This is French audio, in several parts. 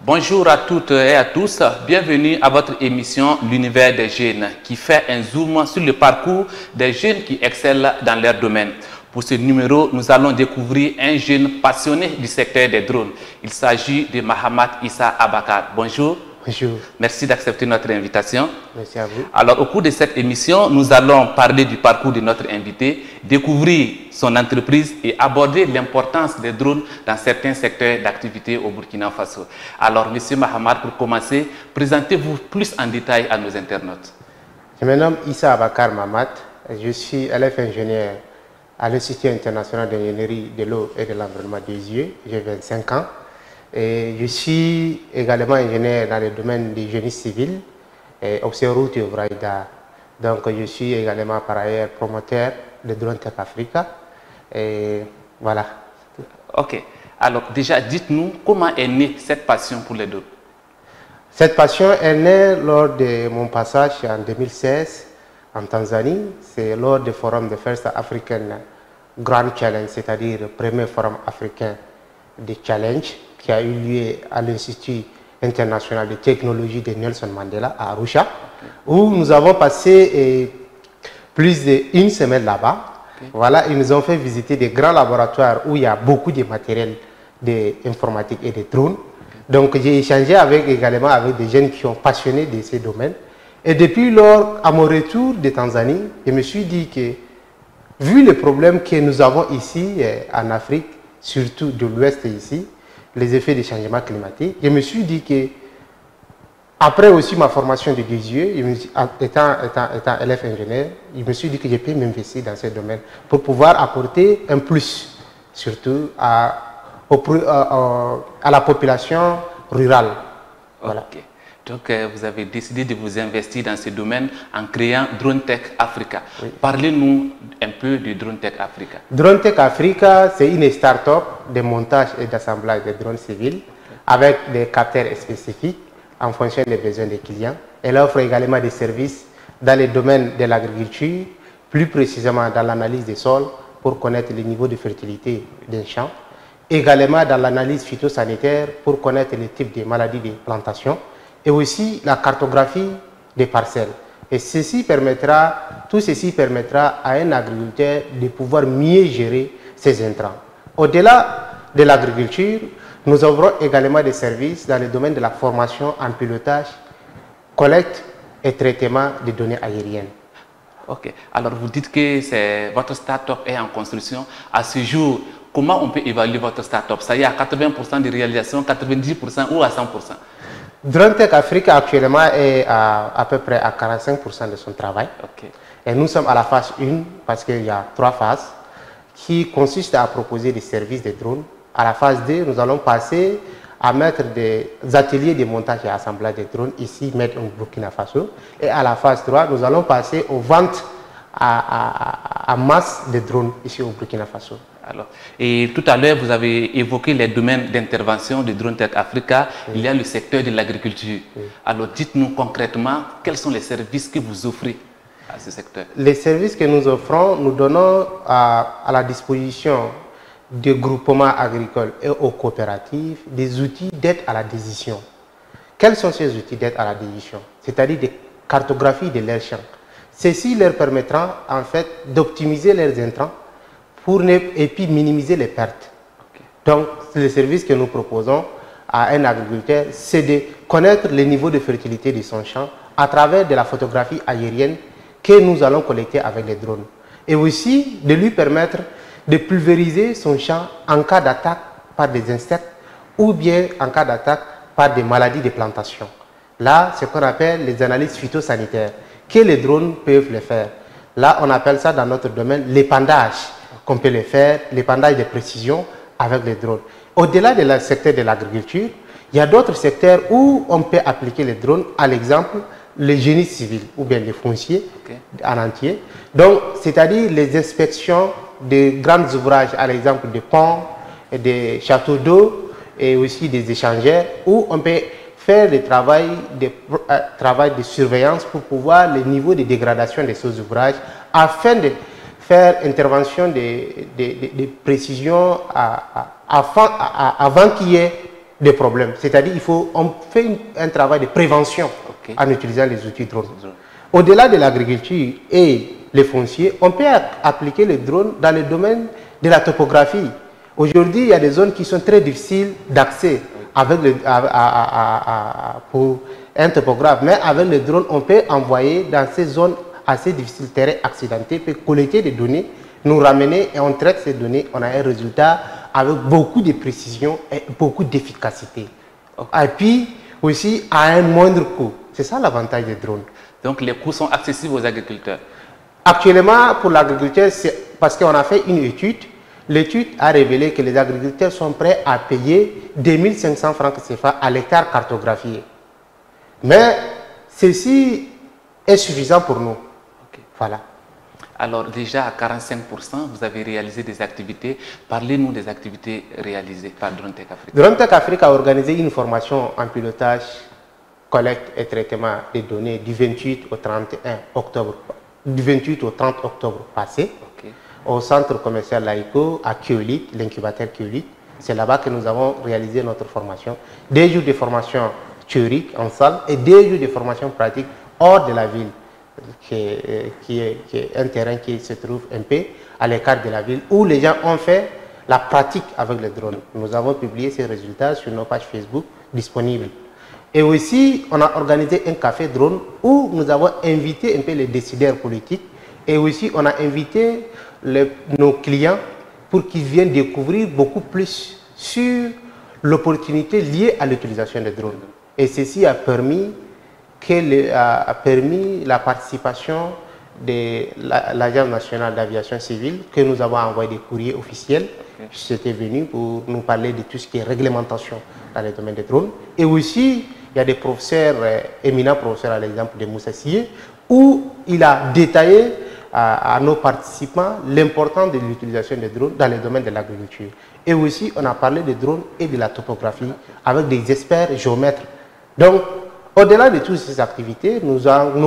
Bonjour à toutes et à tous, bienvenue à votre émission L'univers des jeunes qui fait un zoom sur le parcours des jeunes qui excellent dans leur domaine. Pour ce numéro, nous allons découvrir un jeune passionné du secteur des drones. Il s'agit de Mahamat Issa Abakar. Bonjour. Bonjour. Merci d'accepter notre invitation. Merci à vous. Alors, au cours de cette émission, nous allons parler du parcours de notre invité, découvrir son entreprise et aborder l'importance des drones dans certains secteurs d'activité au Burkina Faso. Alors, Monsieur Mahamat, pour commencer, présentez-vous plus en détail à nos internautes. Je me nomme Issa Abakar Mahamat. Je suis élève ingénieur à l'Institut international d'ingénierie de l'eau et de l'environnement des yeux. J'ai 25 ans. Et je suis également ingénieur dans le domaine du génie civil, observateur route et ouvrage d'art. Donc je suis également par ailleurs promoteur de Drone Tech Africa. Et voilà. Ok. Alors déjà, dites-nous comment est née cette passion pour les drones. Cette passion est née lors de mon passage en 2016 en Tanzanie. C'est lors du forum de First African Grand Challenge, c'est-à-dire le premier forum africain de challenge qui a eu lieu à l'Institut international de technologie de Nelson Mandela à Arusha, où nous avons passé plus d'une semaine là-bas. Voilà, ils nous ont fait visiter des grands laboratoires où il y a beaucoup de matériel d'informatique et de drones. Donc j'ai échangé également avec des jeunes qui sont passionnés de ces domaines. Et depuis lors, à mon retour de Tanzanie, je me suis dit que, vu les problèmes que nous avons ici en Afrique, surtout de l'Ouest ici, les effets des changements climatiques, je me suis dit que, après aussi ma formation de 10 yeux, étant élève ingénieur, je me suis dit que je peux m'investir dans ce domaine pour pouvoir apporter un plus, surtout à la population rurale. Voilà. Okay. Donc, vous avez décidé de vous investir dans ce domaine en créant Drone Tech Africa. Oui. Parlez-nous un peu de Drone Tech Africa. Drone Tech Africa, c'est une start-up de montage et d'assemblage de drones civils avec des capteurs spécifiques en fonction des besoins des clients. Elle offre également des services dans le domaine de l'agriculture, plus précisément dans l'analyse des sols pour connaître le niveau de fertilité d'un champ. Également dans l'analyse phytosanitaire pour connaître les types de maladies des plantations. Et aussi la cartographie des parcelles. Et tout ceci permettra à un agriculteur de pouvoir mieux gérer ses intrants. Au-delà de l'agriculture, nous offrons également des services dans le domaine de la formation en pilotage, collecte et traitement des données aériennes. Ok. Alors vous dites que votre start-up est en construction. À ce jour, comment on peut évaluer votre start-up? Ça y est à 80% de réalisation, 90% ou à 100%? Drone Tech Africa actuellement est à peu près à 45% de son travail. Okay. Et nous sommes à la phase 1 parce qu'il y a 3 phases qui consistent à proposer des services de drones. À la phase 2, nous allons passer à mettre des ateliers de montage et assemblage de drones ici, mettre au Burkina Faso. Et à la phase 3, nous allons passer aux ventes à masse de drones ici au Burkina Faso. Alors, et tout à l'heure, vous avez évoqué les domaines d'intervention de Drone Tech Africa. Oui. Il y a le secteur de l'agriculture. Oui. Alors, dites-nous concrètement, quels sont les services que vous offrez à ce secteur? Les services que nous offrons, nous donnons à la disposition des groupements agricoles et aux coopératives des outils d'aide à la décision. Quels sont ces outils d'aide à la décision? C'est-à-dire des cartographies de leurs champs. Ceci leur permettra en fait d'optimiser leurs intrants et puis minimiser les pertes. Okay. Donc, le service que nous proposons à un agriculteur, c'est de connaître le niveau de fertilité de son champ à travers de la photographie aérienne que nous allons collecter avec les drones. Et aussi de lui permettre de pulvériser son champ en cas d'attaque par des insectes ou bien en cas d'attaque par des maladies de plantation. Là, c'est ce qu'on appelle les analyses phytosanitaires, que les drones peuvent le faire. Là, on appelle ça dans notre domaine l'épandage. Qu'on peut le faire, l'épandage de précision avec les drones. Au-delà du secteur de l'agriculture, il y a d'autres secteurs où on peut appliquer les drones, à l'exemple, le génie civil ou bien les fonciers en entier. Donc, c'est-à-dire les inspections de grands ouvrages, à l'exemple des ponts, des châteaux d'eau et aussi des échangeurs, où on peut faire le travail de surveillance pour pouvoir le niveau de dégradation de ces ouvrages afin de faire intervention de précision avant qu'il y ait des problèmes. C'est-à-dire on fait un travail de prévention en utilisant les outils drones. Au-delà de l'agriculture et les fonciers, on peut appliquer les drones dans le domaine de la topographie. Aujourd'hui, il y a des zones qui sont très difficiles d'accès pour un topographe. Mais avec le drone, on peut envoyer dans ces zones assez difficiles, terrain accidenté, peut collecter des données, nous ramener et on traite ces données. On a un résultat avec beaucoup de précision et beaucoup d'efficacité. Et puis aussi à un moindre coût. C'est ça l'avantage des drones. Donc les coûts sont accessibles aux agriculteurs. Actuellement, pour l'agriculteur, c'est parce qu'on a fait une étude. L'étude a révélé que les agriculteurs sont prêts à payer 2500 francs CFA à l'hectare cartographié. Mais ceci est suffisant pour nous. Voilà. Alors déjà à 45%, vous avez réalisé des activités. Parlez-nous des activités réalisées par DroneTech Africa. DroneTech Africa a organisé une formation en pilotage, collecte et traitement des données du 28 au 31 octobre, du 28 au 30 octobre passé, au centre commercial Laïco à Kyolit, l'incubateur Kyolit. C'est là-bas que nous avons réalisé notre formation. 2 jours de formation théorique en salle et 2 jours de formation pratique hors de la ville, qui est un terrain qui se trouve un peu à l'écart de la ville, où les gens ont fait la pratique avec le drone. Nous avons publié ces résultats sur nos pages Facebook disponibles. Et aussi, on a organisé un café drone où nous avons invité un peu les décideurs politiques et aussi on a invité nos clients pour qu'ils viennent découvrir beaucoup plus sur l'opportunité liée à l'utilisation des drones. Et ceci a permis la participation de l'Agence nationale d'aviation civile, que nous avons envoyé des courriers officiels qui étaient venus pour nous parler de tout ce qui est réglementation dans le domaine des drones. Et aussi, il y a des professeurs, éminents professeurs à l'exemple de Moussa Sié, où il a détaillé à nos participants l'importance de l'utilisation des drones dans le domaine de l'agriculture. Et aussi, on a parlé des drones et de la topographie avec des experts géomètres. Donc, au-delà de toutes ces activités, nous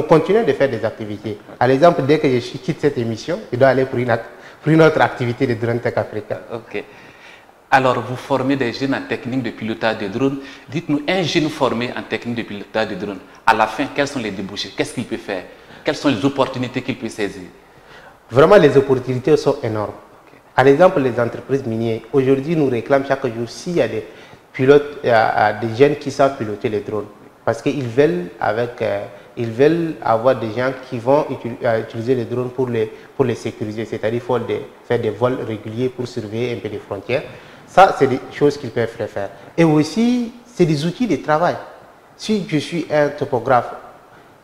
continuons de faire des activités. À l'exemple, dès que je quitte cette émission, je dois aller pour une autre activité de DroneTech Africa. Ok. Alors, vous formez des jeunes en technique de pilotage de drones. Dites-nous, un jeune formé en technique de pilotage de drones, à la fin, quels sont les débouchés? Qu'est-ce qu'il peut faire? Quelles sont les opportunités qu'il peut saisir? Vraiment, les opportunités sont énormes. À l'exemple, les entreprises minières, aujourd'hui, nous réclament chaque jour s'il y a des pilotes, des jeunes qui savent piloter les drones. Parce qu'ils veulent, avoir des gens qui vont utiliser les drones pour les sécuriser. C'est-à-dire qu'il faut faire des vols réguliers pour surveiller un peu les frontières. Ça, c'est des choses qu'ils peuvent faire. Et aussi, c'est des outils de travail. Si je suis un topographe,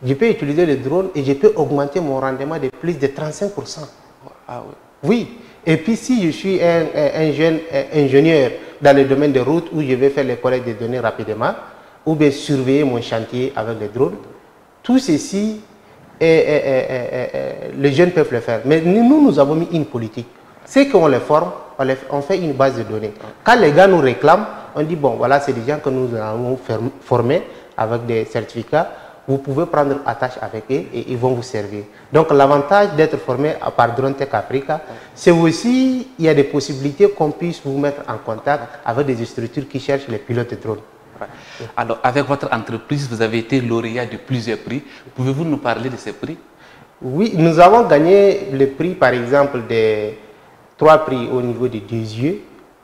je peux utiliser le drone et je peux augmenter mon rendement de plus de 35%. Ah oui. Oui. Et puis si je suis un jeune ingénieur dans le domaine des routes où je vais faire les collectes de données rapidement, ou bien surveiller mon chantier avec les drones, tout ceci, les jeunes peuvent le faire. Mais nous avons mis une politique. C'est qu'on les forme, on fait une base de données. Quand les gars nous réclament, on dit, bon, voilà, c'est des gens que nous avons formés avec des certificats. Vous pouvez prendre attache avec eux et ils vont vous servir. Donc l'avantage d'être formé par DroneTech Africa, c'est aussi, il y a des possibilités qu'on puisse vous mettre en contact avec des structures qui cherchent les pilotes de drones. Alors, avec votre entreprise, vous avez été lauréat de plusieurs prix. Pouvez-vous nous parler de ces prix? Oui, nous avons gagné le prix, par exemple, des 3 prix au niveau des 2 yeux,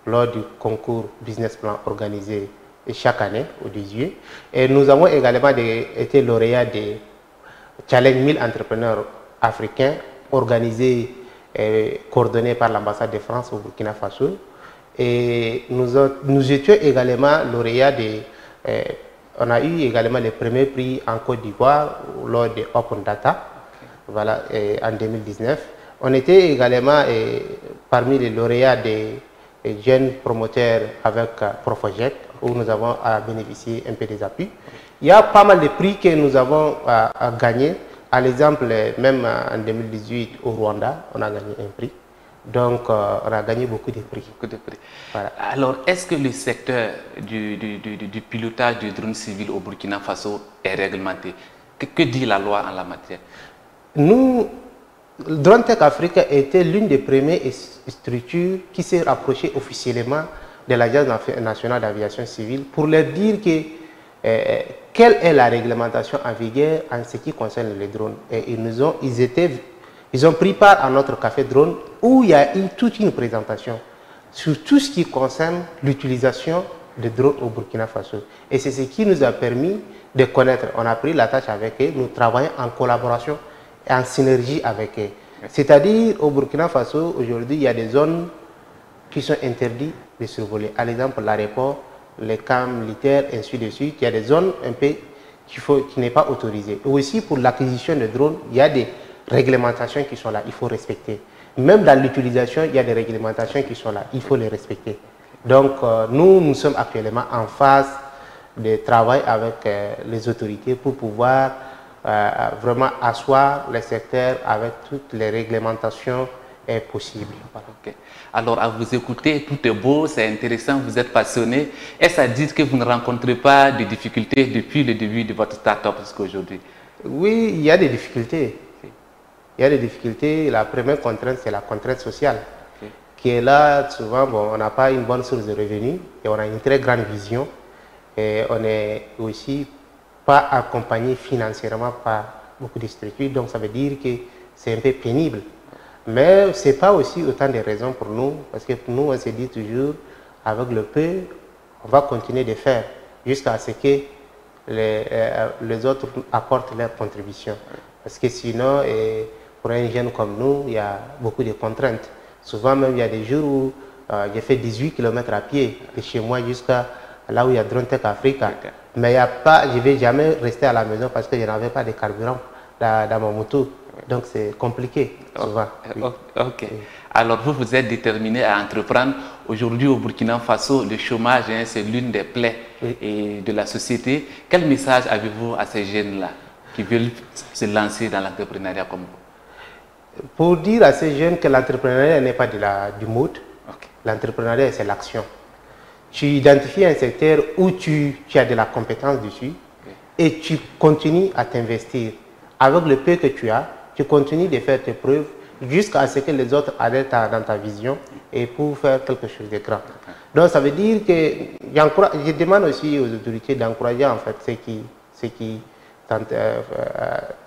lors du concours Business Plan organisé chaque année au 2 yeux. Et nous avons également été lauréats des Challenge 1000 entrepreneurs africains, organisés et coordonnés par l'ambassade de France au Burkina Faso. Et nous étions également lauréats on a eu également le premier prix en Côte d'Ivoire lors de Open Data, voilà, en 2019. On était également parmi les lauréats des jeunes promoteurs avec Profojet, où nous avons bénéficié un peu des appuis. Il y a pas mal de prix que nous avons gagnés. À l'exemple, même en 2018 au Rwanda, on a gagné un prix. Donc, on a gagné beaucoup de prix. Voilà. Alors, est-ce que le secteur du pilotage du drone civil au Burkina Faso est réglementé? Que dit la loi en la matière? Nous, DroneTech Africa était l'une des premières structures qui s'est rapprochée officiellement de l'Agence nationale d'aviation civile pour leur dire que, quelle est la réglementation en vigueur en ce qui concerne les drones. Et ils ont pris part à notre café drone où il y a eu toute une présentation sur tout ce qui concerne l'utilisation de drones au Burkina Faso. Et c'est ce qui nous a permis de connaître. On a pris la tâche avec eux, nous travaillons en collaboration et en synergie avec eux. C'est-à-dire, au Burkina Faso, aujourd'hui, il y a des zones qui sont interdites de survoler. À l'exemple, l'aéroport, les camps militaires, ainsi de suite. Il y a des zones un peu qui n'est pas autorisées. Et aussi, pour l'acquisition de drones, il y a des réglementations qui sont là, il faut respecter. Même dans l'utilisation, il y a des réglementations qui sont là, il faut les respecter. Donc, nous sommes actuellement en phase de travail avec les autorités pour pouvoir vraiment asseoir le secteur avec toutes les réglementations possibles. Okay. Alors, à vous écouter, tout est beau, c'est intéressant, vous êtes passionné. Est-ce à dire que vous ne rencontrez pas de difficultés depuis le début de votre start-up jusqu'à aujourd'hui? Oui, il y a des difficultés. Il y a des difficultés. La première contrainte, c'est la contrainte sociale. Qui est là, souvent, bon, on n'a pas une bonne source de revenus et on a une très grande vision. Et on n'est aussi pas accompagné financièrement par beaucoup de structures. Donc, ça veut dire que c'est un peu pénible. Mais ce n'est pas aussi autant de raisons pour nous, parce que pour nous, on se dit toujours, avec le peu, on va continuer de faire jusqu'à ce que les autres apportent leur contribution. Parce que sinon, pour un jeune comme nous, il y a beaucoup de contraintes. Souvent même, il y a des jours où j'ai fait 18 km à pied de chez moi jusqu'à là où il y a Drone Tech Africa. Mais il y a pas, je ne vais jamais rester à la maison parce que je n'avais pas de carburant dans mon moto. Donc c'est compliqué souvent. Oui. Ok. Alors vous êtes déterminé à entreprendre. Aujourd'hui au Burkina Faso, le chômage, c'est l'une des plaies de la société. Quel message avez-vous à ces jeunes-là qui veulent se lancer dans l'entrepreneuriat comme vous? Pour dire à ces jeunes que l'entrepreneuriat n'est pas du mode, l'entrepreneuriat c'est l'action. Tu identifies un secteur où tu as de la compétence dessus et tu continues à t'investir. Avec le peu que tu as, tu continues de faire tes preuves jusqu'à ce que les autres adhèrent dans ta vision et pour faire quelque chose de grand. Donc ça veut dire que je demande aussi aux autorités d'encourager en fait ceux qui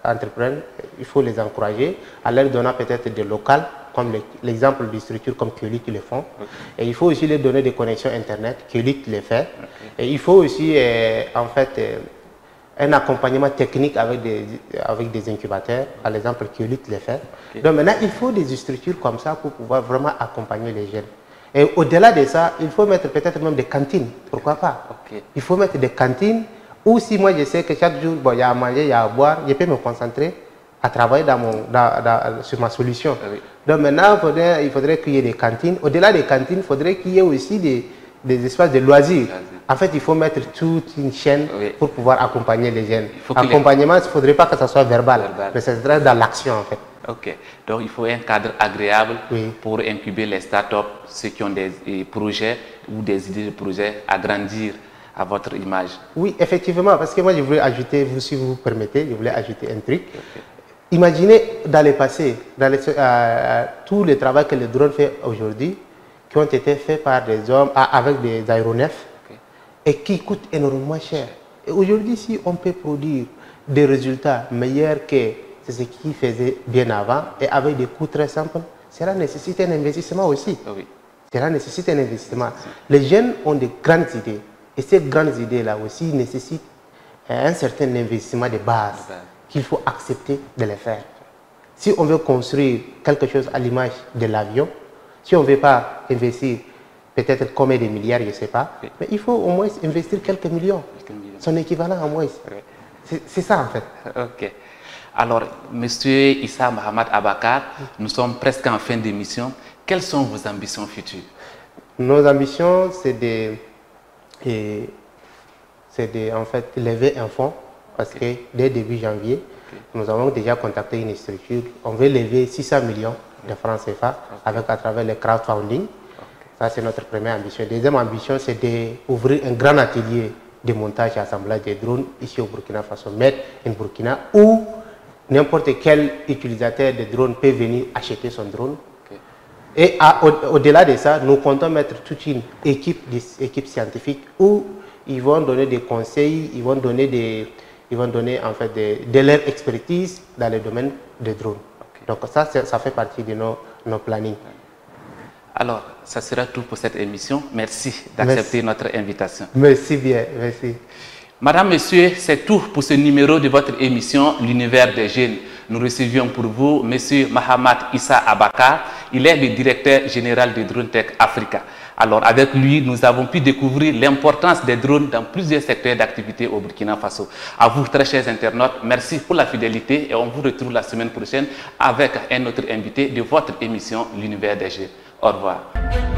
entreprennent. Il faut les encourager en leur donnant peut-être des locales, comme l'exemple des structures comme Keolit qui le font. Et il faut aussi leur donner des connexions Internet, Keolit le fait. Et il faut aussi en fait un accompagnement technique avec des incubateurs, par exemple Keolit le fait. Donc maintenant, il faut des structures comme ça pour pouvoir vraiment accompagner les jeunes. Et au-delà de ça, il faut mettre peut-être même des cantines, pourquoi pas. Il faut mettre des cantines où si moi je sais que chaque jour, bon, il y a à manger, il y a à boire, je peux me concentrer à travailler sur ma solution. Donc maintenant, il faudrait qu'il y ait des cantines. Au-delà des cantines, il faudrait qu'il y ait aussi des espaces de loisirs. En fait, il faut mettre toute une chaîne pour pouvoir accompagner les jeunes. Accompagnement, il ne faudrait pas que ça soit verbal, mais ça serait dans l'action en fait. Ok, donc il faut un cadre agréable pour incuber les startups, ceux qui ont des projets ou des idées de projets, agrandir à votre image. Oui, effectivement, parce que moi je voulais ajouter, si vous permettez, je voulais ajouter un truc. Imaginez dans le passé, tout le travail que le drone fait aujourd'hui, qui ont été faits par des hommes avec des aéronefs et qui coûtent énormément cher. Et aujourd'hui, si on peut produire des résultats meilleurs que ce qui faisait bien avant et avec des coûts très simples, cela nécessite un investissement aussi. Cela nécessite un investissement. Les jeunes ont de grandes idées et ces grandes idées-là aussi nécessitent un certain investissement de base qu'il faut accepter de les faire. Si on veut construire quelque chose à l'image de l'avion, si on ne veut pas investir peut-être combien de milliards, je ne sais pas, mais il faut au moins investir quelques millions, son équivalent au moins. C'est ça en fait. Ok. Alors, Monsieur Issa Mahamad Abakar, nous sommes presque en fin d'émission. Quelles sont vos ambitions futures? Nos ambitions, c'est en fait lever un fonds, parce que dès début janvier, nous avons déjà contacté une structure. On veut lever 600 millions de francs CFA à travers le crowdfunding. Ça, c'est notre première ambition. Deuxième ambition, c'est d'ouvrir un grand atelier de montage et assemblage des drones ici au Burkina Faso, Made in Burkina, où n'importe quel utilisateur de drone peut venir acheter son drone Et au-delà de ça, nous comptons mettre toute une équipe scientifique où ils vont donner des conseils, ils vont donner en fait de leur expertise dans le domaine des drones. Okay. Donc ça fait partie de nos plannings. Alors, ça sera tout pour cette émission. Merci d'accepter notre invitation. Merci bien, merci. Madame, Monsieur, c'est tout pour ce numéro de votre émission L'Univers des jeunes. Nous recevions pour vous Monsieur Mahamat Issa Abakar. Il est le directeur général de Drone Tech Africa. Alors, avec lui, nous avons pu découvrir l'importance des drones dans plusieurs secteurs d'activité au Burkina Faso. À vous, très chers internautes, merci pour la fidélité et on vous retrouve la semaine prochaine avec un autre invité de votre émission L'Univers des jeunes. Au revoir.